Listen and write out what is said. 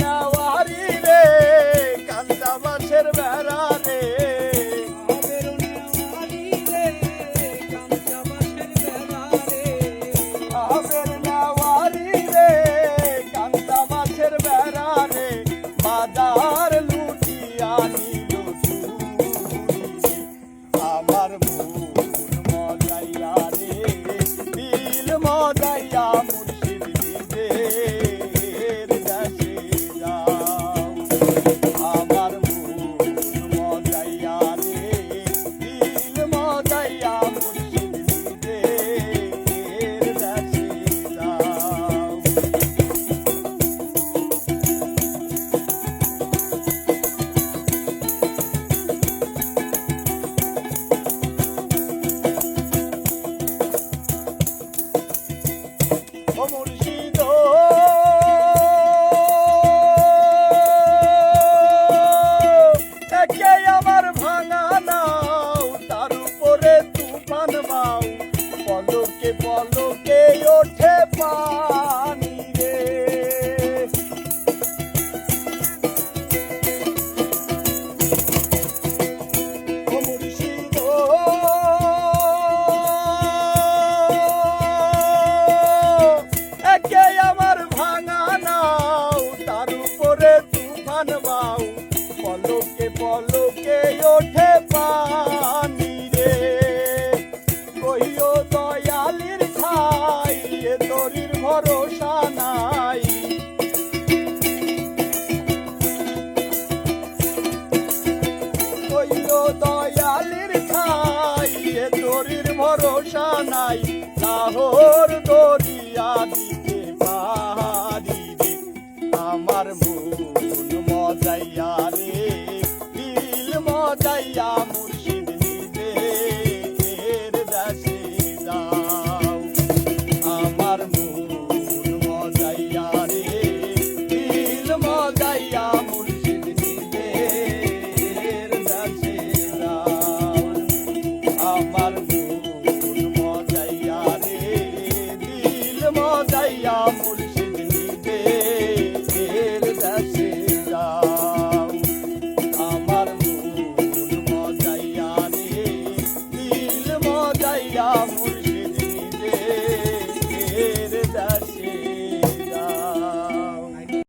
নেওয়ারি রে কান্দা মাছের বেড়া রে আবের নেওয়ারি রে কান্দা মাছের বেড়া রে বাজার লুটিয়া নিল আমার মন মজাইয়া রে দিল মজাইয়া মুর্শিদ নিজের দেশে যাও আমার মন মজাইয়া রে দিল মজাইয়া মুর্শিদ নিজের দেশে যাও ও মুর্শিদ একে আমার ভাঙা নাও তার উপরে তুফান মাও পলকে পলকে ওঠে পানি রে ও মুর্শিদ একে আমার ভাঙা নাও তার উপরে তুফান বাউ পলকে পলকে ওঠে পানি রে কইও দয়ালির খাই এ তরির ভরসা নাই কইও দয়ালির খাই এ তরির ভরসা নাই লাহোর দরিয়া দিতে পারি রে আমার মন মজাইয়া রে দিল মজাইয়া মুর্শিদ নিজের দেশে যাও আমার মন মজাইয়া রে দিল মজাইয়া মুর্শিদ নিজের দেশে যাও আমার মন মজাইয়া রে দিল মজাইয়া মুর্শিদ নিজের দেশে যাও আমার মন মজাইয়া রে দিল মজাইয়া মুর্শিদ